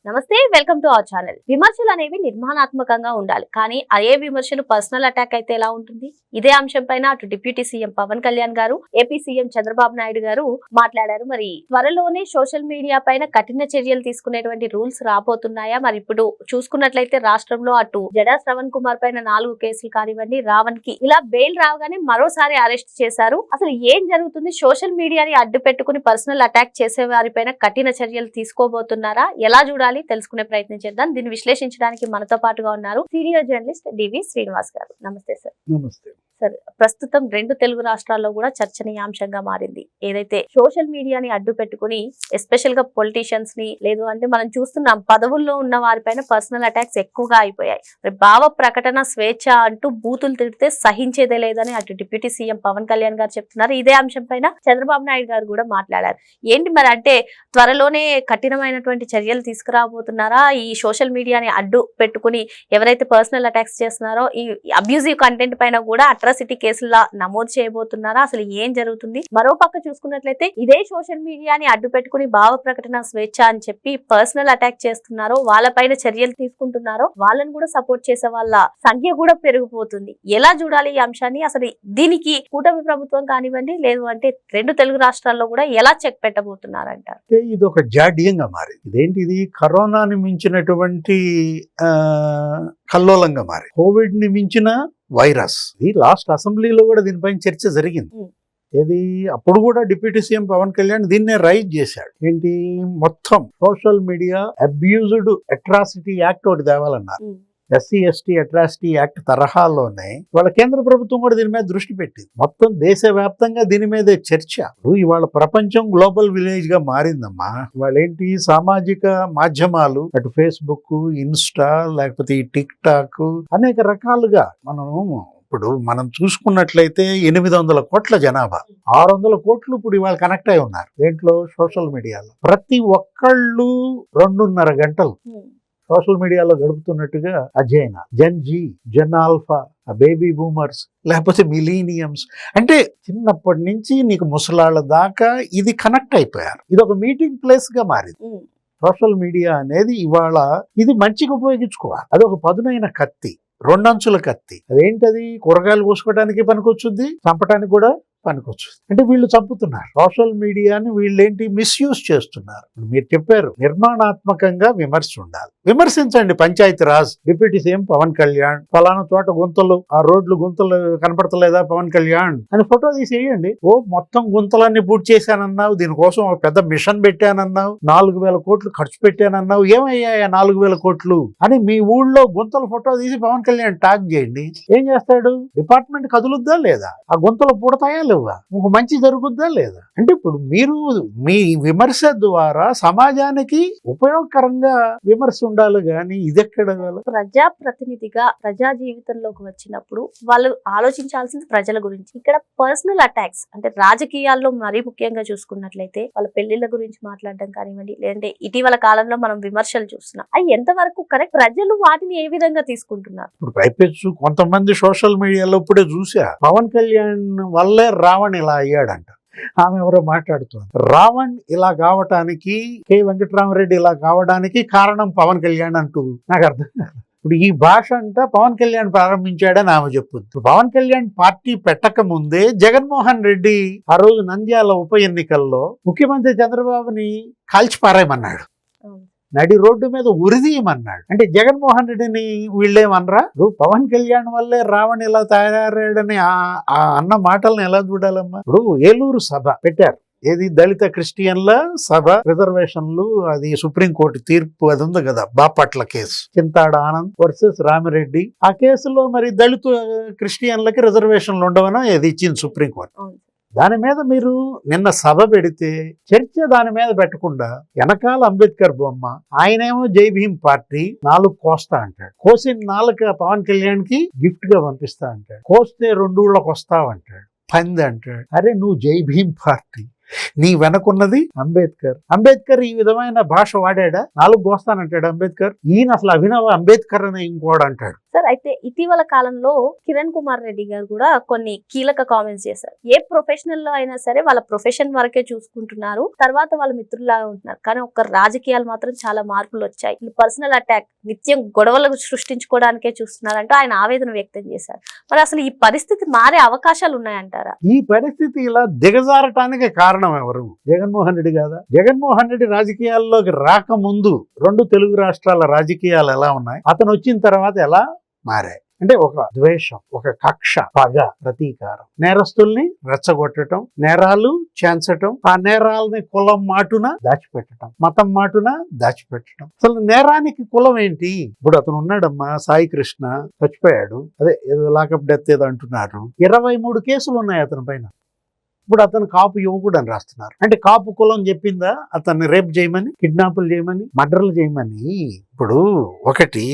నమస్తే, welcome to our channel. విమర్శలు అనేవి నిర్మాణాత్మకంగా ఉండాలి, కానీ అదే విమర్శలు పర్సనల్ అటాక్ అయితే ఎలా ఉంటుంది? ఇదే అంశం పైన అటు డిప్యూటీ సీఎం పవన్ కళ్యాణ్ గారు, ఏపీ సీఎం చంద్రబాబు నాయుడు గారు మాట్లాడారు. మరి త్వరలోనే సోషల్ మీడియా పైన కఠిన చర్యలు తీసుకునేటువంటి రూల్స్ రాబోతున్నాయా? మరి ఇప్పుడు చూసుకున్నట్లయితే రాష్ట్రంలో అటు జడా శ్రవణ్ కుమార్ పైన 4 కేసులు కానివ్వండి, రావణ్ కి ఇలా బెయిల్ రావగానే మరోసారి అరెస్ట్ చేశారు. అసలు ఏం జరుగుతుంది? సోషల్ మీడియాని అడ్డు పెట్టుకుని పర్సనల్ అటాక్ చేసే వారిపైన కఠిన చర్యలు తీసుకోబోతున్నారా? ఎలా చూడాలి తెలుసుకునే ప్రయత్నం చేద్దాం. దీన్ని విశ్లేషించడానికి మనతో పాటుగా ఉన్నారు సీనియర్ జర్నలిస్ట్ డివి శ్రీనివాస్ గారు. నమస్తే సార్. నమస్తే సార్, ప్రస్తుతం 2 తెలుగు రాష్ట్రాల్లో కూడా చర్చనీయాంశంగా మారింది. ఏదైతే సోషల్ మీడియాని అడ్డు పెట్టుకుని ఎస్పెషల్ గా పొలిటీషియన్స్ ని, లేదు అంటే మనం చూస్తున్నాం పదవుల్లో ఉన్న వారిపైన పర్సనల్ అటాక్స్ ఎక్కువగా అయిపోయాయి. భావ ప్రకటన స్వేచ్ఛ అంటూ బూతులు తిడితే సహించేదే లేదని అటు డిప్యూటీ సీఎం పవన్ కళ్యాణ్ గారు చెప్తున్నారు. ఇదే అంశం పైన చంద్రబాబు నాయుడు గారు కూడా మాట్లాడారు. ఏంటి మరి అంటే త్వరలోనే కఠినమైనటువంటి చర్యలు తీసుకురాబోతున్నారా? ఈ సోషల్ మీడియాని అడ్డు పెట్టుకుని ఎవరైతే పర్సనల్ అటాక్స్ చేస్తున్నారో ఈ అబ్యూజివ్ కంటెంట్ పైన కూడా అట్రాసిటీ కేసులా నమోదు చేయబోతున్నారా? అసలు ఏం జరుగుతుంది? మరో పక్క చూసుకున్నట్లయితే ఇదే సోషల్ మీడియాని అడ్డు పెట్టుకుని భావ ప్రకటన స్వేచ్ఛ అని చెప్పి పర్సనల్ అటాక్ చేస్తున్నారో, వాళ్ళపైన చర్యలు తీసుకుంటున్నారో, వాళ్ళని కూడా సపోర్ట్ చేసే వాళ్ళ సంఖ్య కూడా పెరిగిపోతుంది. ఎలా చూడాలి ఈ అంశాన్ని? అసలు దీనికి కూటమి ప్రభుత్వం కానివ్వండి, లేదు అంటే 2 తెలుగు రాష్ట్రాల్లో కూడా ఎలా చెక్ పెట్టబోతున్నారంటారు? ఇది ఒక జాడ్యంగా మారింది. ఇదేంటి, ఇది కరోనాని మించినటువంటి కల్లోలంగా మారి, కోవిడ్ ని మించిన వైరస్. ఈ లాస్ట్ అసెంబ్లీలో కూడా దీనిపైన చర్చ జరిగింది. ఏది అప్పుడు కూడా డిప్యూటీ సీఎం పవన్ కళ్యాణ్ దీన్నే రైజ్ చేశాడు. ఏంటి, మొత్తం social media abused atrocity act ఒకటి తేవాలన్నారు. ఎస్సీ ఎస్టీ అట్రాసిటీ యాక్ట్ తరహాలోనే వాళ్ళ కేంద్ర ప్రభుత్వం కూడా దీని మీద దృష్టి పెట్టింది. మొత్తం దేశవ్యాప్తంగా దీని మీదే చర్చ. ఇవాళ ప్రపంచం గ్లోబల్ విలేజ్ గా మారిందమ్మా. ఇవాళ ఏంటి, సామాజిక మాధ్యమాలు, అటు ఫేస్బుక్, ఇన్స్టా, లేకపోతే ఈ టిక్ టాక్, అనేక రకాలుగా మనం చూసుకున్నట్లయితే 800 కోట్ల జనాభా, 600 కోట్లు ఇప్పుడు ఇవాళ కనెక్ట్ అయి ఉన్నారు దేంట్లో, సోషల్ మీడియాలో. ప్రతి ఒక్కళ్ళు 2.5 గంటలు సోషల్ మీడియాలో గడుపుతున్నట్టుగా అధ్యయన జెన్ జీ, జెన్ ఆల్ఫా, బేబీ బూమర్స్, లేకపోతే మిలీనియమ్స్, అంటే చిన్నప్పటి నుంచి నీకు ముసలాళ్ళ దాకా ఇది కనెక్ట్ అయిపోయారు. ఇది ఒక మీటింగ్ ప్లేస్ గా మారింది. సోషల్ మీడియా అనేది ఇవాళ ఇది మంచిగా ఉపయోగించుకోవాలి. అది ఒక పదునైన కత్తి, 2 అంచుల కత్తి. అదేంటది, కూరగాయలు కోసుకోవడానికి పనికొచ్చుద్ది, చంపడానికి కూడా పనికొచ్చుద్ది. అంటే వీళ్ళు చంపుతున్నారు. సోషల్ మీడియాని వీళ్ళేంటి, మిస్యూజ్ చేస్తున్నారు. మీరు చెప్పారు, నిర్మాణాత్మకంగా విమర్శ ఉండాలి. విమర్శించండి. పంచాయతీ రాజ్ డిప్యూటీ సీఎం పవన్ కళ్యాణ్, ఫలానా చోట గుంతలు, ఆ రోడ్లు గుంతలు కనపడతలేదా పవన్ కళ్యాణ్ అని ఫోటో తీసేయండి. మొత్తం గుంతలన్నీ పూర్తి చేశానన్నావు, దీనికోసం ఒక పెద్ద మిషన్ పెట్టానన్నావు, 4,000 కోట్లు ఖర్చు పెట్టానన్నావు, ఏమయ్యాయా 4,000 కోట్లు అని మీ ఊళ్ళో గుంతల ఫోటో తీసి పవన్ కళ్యాణ్ ట్యాగ్ చేయండి. ఏం చేస్తాడు? డిపార్ట్మెంట్ కదులుద్దా లేదా? ఆ గుంతలు పుడతాయా లేవా? ఇంక మంచి జరుగుద్దా లేదా? అంటే ఇప్పుడు మీరు మీ విమర్శ ద్వారా సమాజానికి ఉపయోగకరంగా విమర్శ ఉండాలి, కానీ ఇదెక్కడ? ప్రజాప్రతినిధిగా ప్రజా జీవితంలోకి వచ్చినప్పుడు వాళ్ళు ఆలోచించాల్సింది ప్రజల గురించి. ఇక్కడ పర్సనల్ అటాక్స్ అంటే రాజకీయాల్లో మరీ ముఖ్యంగా చూసుకున్నట్లయితే వాళ్ళ పెళ్లిళ్ళ గురించి మాట్లాడడం కానివ్వండి, లేదంటే ఇటీవల కాలంలో మనం విమర్శలు చూస్తున్నాం. అవి ఎంతవరకు కరెక్ట్? ప్రజలు వాటిని ఏ విధంగా తీసుకుంటున్నారు? ఇప్పుడు పైపెచ్చు కొంతమంది సోషల్ మీడియాలో ఇప్పుడే చూసా, పవన్ కళ్యాణ్ వల్లే రావణ్ ఇలా అయ్యాడంట. ఆమె ఎవరో మాట్లాడుతుంది, రావణ్ ఇలా కావటానికి, కె వెంకటరామరెడ్డి ఇలా కావడానికి కారణం పవన్ కళ్యాణ్ అంటూ. నాకు అర్థం కాదు. ఇప్పుడు ఈ భాష అంట పవన్ కళ్యాణ్ ప్రారంభించాడని ఆమె చెప్పుద్ది. పవన్ కళ్యాణ్ పార్టీ పెట్టక ముందే జగన్మోహన్ రెడ్డి ఆ రోజు నంద్యాల ఉప ఎన్నికల్లో ముఖ్యమంత్రి చంద్రబాబుని కాల్చి పారేయమన్నాడు, నడి రోడ్డు మీద ఉరిదీయమన్నాడు. అంటే జగన్మోహన్ రెడ్డిని వీళ్ళేమనరా? పవన్ కళ్యాణ్ వల్లే రావణ్ ఇలా తయారయ్యాడని ఆ అన్న మాటలను ఎలా చూడాలమ్మా? ఇప్పుడు ఏలూరు సభ పెట్టారు, ఏది దళిత క్రిస్టియన్ల సభ, రిజర్వేషన్లు, అది సుప్రీంకోర్టు తీర్పు అది ఉంది కదా, బాపట్ల కేసు, చింతాడ ఆనంద్ వర్సెస్ రామిరెడ్డి. ఆ కేసులో మరి దళిత క్రిస్టియన్లకి రిజర్వేషన్లు ఉండవనో ఏది ఇచ్చింది సుప్రీంకోర్టు. దాని మీద మీరు నిన్న సభ పెడితే చర్చ దాని మీద పెట్టకుండా వెనకాల అంబేద్కర్ బొమ్మ, ఆయనేమో జై భీమ్ పార్టీ 4 కోస్తా అంటాడు, కోసిన 4 పవన్ కళ్యాణ్ కి గిఫ్ట్ గా పంపిస్తా అంటాడు, కోస్తే 2 ఊళ్ళకి వస్తావంటాడు, పంది అంటాడు. అరే నువ్వు జై భీమ్ పార్టీ, నీ వెనకున్నది అంబేద్కర్. అంబేద్కర్ ఈ విధమైన భాష వాడా? 4 కోస్తానంటాడు అంబేద్కర్. ఈయన అసలు అభినవ అంబేద్కర్ అని ఇంకోడు అంటాడు. సార్, అయితే ఇటీవల కాలంలో కిరణ్ కుమార్ రెడ్డి గారు కూడా కొన్ని కీలక కామెంట్స్ చేశారు. ఏ ప్రొఫెషనల్ లో అయినా సరే వాళ్ళ ప్రొఫెషన్ వరకే చూసుకుంటున్నారు, తర్వాత వాళ్ళ మిత్రుల్లాగా ఉంటున్నారు. కానీ ఒక్క రాజకీయాలు మాత్రం చాలా మార్పులు వచ్చాయి. పర్సనల్ అటాక్, నిత్యం గొడవలకు సృష్టించుకోవడానికే చూస్తున్నారంటూ ఆయన ఆవేదన వ్యక్తం చేశారు. మరి అసలు ఈ పరిస్థితి మారే అవకాశాలు ఉన్నాయంటారా? ఈ పరిస్థితి ఇలా దిగజారటానికి కారణం ఎవరు? జగన్మోహన్ రెడ్డి కాదా? జగన్మోహన్ రెడ్డి రాజకీయాల్లోకి రాకముందు 2 తెలుగు రాష్ట్రాల రాజకీయాలు ఎలా ఉన్నాయి, అతను వచ్చిన తర్వాత ఎలా మారాయి అంటే ఒక ద్వేషం, ఒక కక్ష, పగ, ప్రతీకారం, నేరస్తుల్ని రెచ్చగొట్టడం, నేరాలు చేంచటం, ఆ నేరాలని కులం మాటున దాచిపెట్టడం, మతం మాటున దాచిపెట్టడం. అసలు నేరానికి కులం ఏంటి? ఇప్పుడు అతను ఉన్నాడమ్మా, సాయి కృష్ణ చచ్చిపోయాడు, అదే ఏదో లాకప్ డెత్ ఏదో అంటున్నారు. 23 కేసులు ఉన్నాయి అతని పైన. ఇప్పుడు అతను కాపు యువకుడు అని రాస్తున్నారు. అంటే కాపు కులం చెప్పిందా అతన్ని రేప్ చేయమని, కిడ్నాపులు చేయమని, మర్డర్లు చేయమని? ఇప్పుడు ఒకటి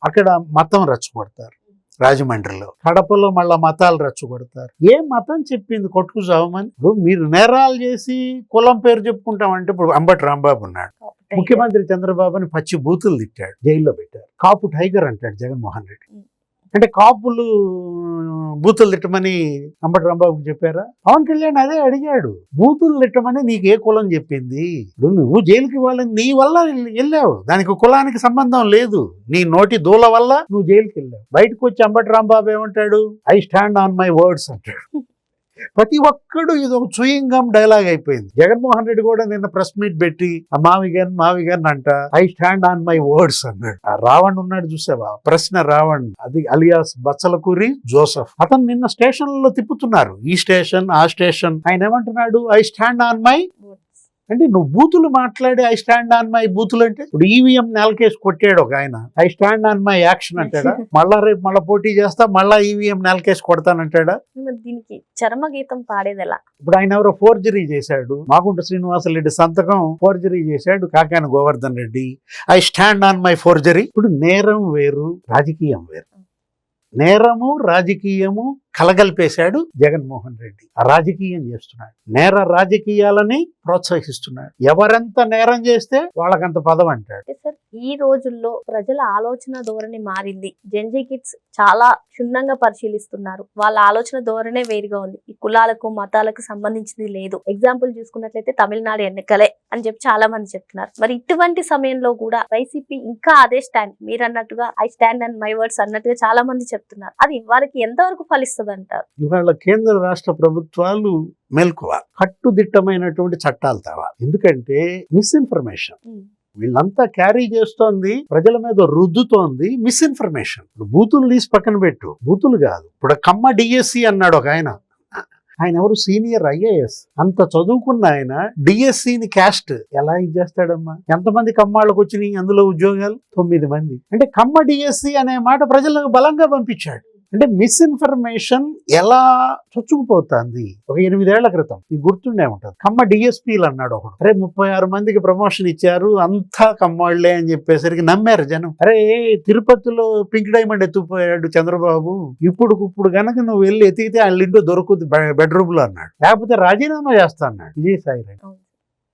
అక్కడ మతం రెచ్చగొడతారు, రాజమండ్రిలో, కడపలో మళ్ళా మతాలు రెచ్చగొడతారు. ఏ మతం చెప్పింది కొట్టుకు చావమని? ఇప్పుడు మీరు నేరాలు చేసి కులం పేరు చెప్పుకుంటామంటే, ఇప్పుడు అంబటి రాంబాబు ఉన్నాడు, ముఖ్యమంత్రి చంద్రబాబుని పచ్చి బూతులు తిట్టాడు, జైల్లో పెట్టారు. కాపు టైగర్ అంటాడు జగన్మోహన్ రెడ్డి. అంటే కాపులు బూతులు తిట్టమని అంబటి రాంబాబుకి చెప్పారా? పవన్ కళ్యాణ్ అదే అడిగాడు, బూతులు తిట్టమని నీకు ఏ కులం చెప్పింది? ఇప్పుడు నువ్వు జైలుకి వాళ్ళని నీ వల్ల వెళ్ళావు, దానికి కులానికి సంబంధం లేదు, నీ నోటి దూల వల్ల నువ్వు జైలుకి వెళ్ళావు. బయటకు వచ్చి అంబటి రాంబాబు ఏమంటాడు? I stand on my words అంటాడు. ప్రతి ఒక్కడు ఇది ఒక చూయింగం డైలాగ్ అయిపోయింది. జగన్మోహన్ రెడ్డి కూడా నిన్న ప్రెస్ మీట్ పెట్టి మావిగన్ అంట I stand on my words అన్నాడు. ఆ రావణ్ ఉన్నాడు చూసావా, ప్రశ్న రావణ్, అది అలియాస్ బచ్చలకూరి జోసెఫ్. అతను నిన్న స్టేషన్లలో తిప్పుతున్నారు, ఈ స్టేషన్ ఆ స్టేషన్. ఆయన ఏమంటున్నాడు? I stand on my. అంటే నువ్వు బూతులు మాట్లాడి ఐ స్టాండ్ ఆన్ మై బూతులు అంటే, ఇప్పుడు ఈవీఎం నెలకేసి కొట్టాడు ఒక ఆయన, I stand on my action అంటాడా? మళ్ళా రేపు మళ్ళీ పోటీ చేస్తా, మళ్ళా ఈవీఎం నెలకేసి కొడతానంటాడా? దీనికి చరమ గీతం పాడేది ఎలా? ఇప్పుడు ఆయన ఎవరో ఫోర్జరీ చేశాడు, మాగుంట శ్రీనివాసరెడ్డి సంతకం ఫోర్జరీ చేశాడు Kakani Govardhan Reddy, I stand on my forgery. ఇప్పుడు నేరం వేరు, రాజకీయం వేరు. నేరము రాజకీయము కలగలిపేశాడు జగన్మోహన్ రెడ్డి. రాజకీయం చేస్తున్నాడు, నేర రాజకీయాలని ప్రోత్సహిస్తున్నాడు. ఎవరెంత నేరం చేస్తే వాళ్ళకంత పదం అంటాడు. సార్, ఈ రోజుల్లో ప్రజల ఆలోచన ధోరణి మారింది. జెన్జీ కిడ్స్ చాలా క్షుణ్ణంగా పరిశీలిస్తున్నారు, వాళ్ళ ఆలోచన ధోరణే వేరుగా ఉంది. ఈ కులాలకు మతాలకు సంబంధించింది లేదు. ఎగ్జాంపుల్ చూసుకున్నట్లయితే తమిళనాడు ఎన్నికలే అని చెప్పి చాలా మంది చెప్తున్నారు. మరి ఇటువంటి సమయంలో కూడా వైసీపీ ఇంకా అదే స్టాండ్, మీరు అన్నట్టుగా I stand and my words అన్నట్టుగా చాలా మంది చెప్తున్నారు. అది వారికి ఎంతవరకు ఫలిస్తుంది అంటారు? ఇవాళ కేంద్ర రాష్ట్ర ప్రభుత్వాలు మెలకువ, కట్టుదిట్టమైనటువంటి చట్టాలు తేవాలి. ఎందుకంటే మిస్ఇన్ఫర్మేషన్ వీళ్ళంతా క్యారీ చేస్తోంది, ప్రజల మీద రుద్దుతోంది మిస్ఇన్ఫర్మేషన్. బూతులు తీసి పక్కన పెట్టు, బూతులు కాదు. ఇప్పుడు కమ్మ డిఎస్సి అన్నాడు ఒక ఆయన, ఆయన ఎవరు? సీనియర్ ఐఏఎస్, అంత చదువుకున్న ఆయన డిఎస్సిని క్యాస్ట్ ఎలా ఇచ్చేస్తాడమ్మా? ఎంతమంది కమ్మాళ్ళకు వచ్చినాయి అందులో ఉద్యోగాలు? 9 మంది. అంటే కమ్మ డిఎస్సి అనే మాట ప్రజలకు బలంగా పంపించాడు. అంటే మిస్ఇన్ఫర్మేషన్ ఎలా చొచ్చుకుపోతుంది. ఒక 8 ఏళ్ల క్రితం ఈ గుర్తుండే ఉంటుంది, కమ్మ డిఎస్పీలు అన్నాడు ఒకడు. అరే 36 మందికి ప్రమోషన్ ఇచ్చారు, అంతా కమ్మాళ్లే అని చెప్పేసరికి నమ్మారు జనం. అరే తిరుపతిలో పింక్ డైమండ్ ఎత్తుకుపోయాడు చంద్రబాబు, ఇప్పుడు గనక నువ్వు వెళ్ళి ఎతికితే వాళ్ళ ఇంట్లో దొరుకుతుంది బెడ్రూమ్ లో అన్నాడు, లేకపోతే రాజీనామా చేస్తా అన్నాడు విజయసాయి రెడ్డి.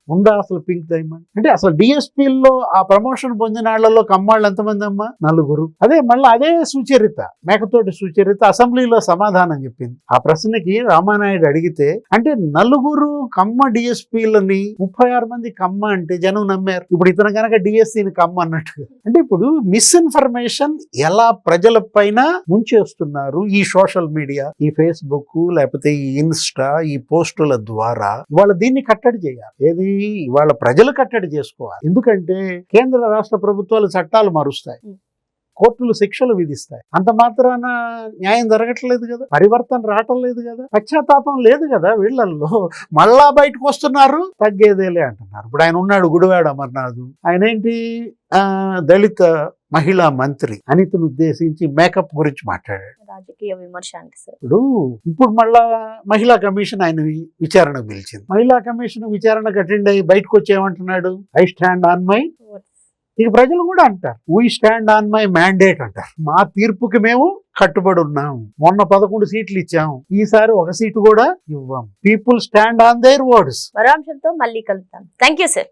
ఉందా అసలు పింక్ డైమండ్? అంటే అసలు డిఎస్పీల్లో ఆ ప్రమోషన్ పొందిన వాళ్ళలో కమ్మాళ్ళు ఎంతమంది అమ్మా? 4. అదే మళ్ళీ అదే సుచరిత, మేకతోటి సుచరిత అసెంబ్లీలో సమాధానం చెప్పింది. ఆ ప్రశ్నకి రామానాయుడు అడిగితే, అంటే 4 కమ్మ డిఎస్పీలని 36 మంది కమ్మ అంటే జనం నమ్మారు. ఇప్పుడు ఇతను కనుక డిఎస్సీని కమ్మ అన్నట్టు. అంటే ఇప్పుడు మిస్ఇన్ఫర్మేషన్ ఎలా ప్రజల పైన ముంచేస్తున్నారు ఈ సోషల్ మీడియా, ఈ ఫేస్బుక్, లేకపోతే ఈ ఇన్స్టా, ఈ పోస్టుల ద్వారా ఇవాళ దీన్ని కట్టడి చేయాలి. ఏది ఇవాళ ప్రజలు కట్టడి చేసుకోవాలి. ఎందుకంటే కేంద్ర రాష్ట్ర ప్రభుత్వాలు చట్టాలు మారుస్తాయి, కోర్టులు శిక్షలు విధిస్తాయి, అంత మాత్రాన న్యాయం జరగట్లేదు కదా, పరివర్తన రావటం లేదు కదా, పశ్చాత్తాపం లేదు కదా వీళ్ళల్లో. మళ్ళా బయటకు వస్తున్నారు, తగ్గేదేలే అంటున్నారు. ఇప్పుడు ఆయన ఉన్నాడు గుడివాడ అమర్నాథ్, ఆయన ఏంటి దళిత మహిళా మంత్రి, అనితను ఉద్దేశించి మేకప్ గురించి మాట్లాడాడు, రాజకీయ విమర్శ అంటే సార్. ఇప్పుడు మళ్ళా మహిళా కమిషన్ ఆయన విచారణకు పిలిచింది. మహిళా కమిషన్ విచారణకు అటెండ్ అయ్యి బయటకు వచ్చి ఏమంటున్నాడు? I stand on my. ఇక ప్రజలు కూడా అంటారు we stand on my mandate అంటారు. మా తీర్పుకి మేము కట్టుబడి ఉన్నాం. మొన్న 11 సీట్లు ఇచ్చాం, ఈసారి 1 సీటు కూడా ఇవ్వం. People stand on their words. మరో అంశంతో మళ్ళీ కలుద్దాం. Thank you sir.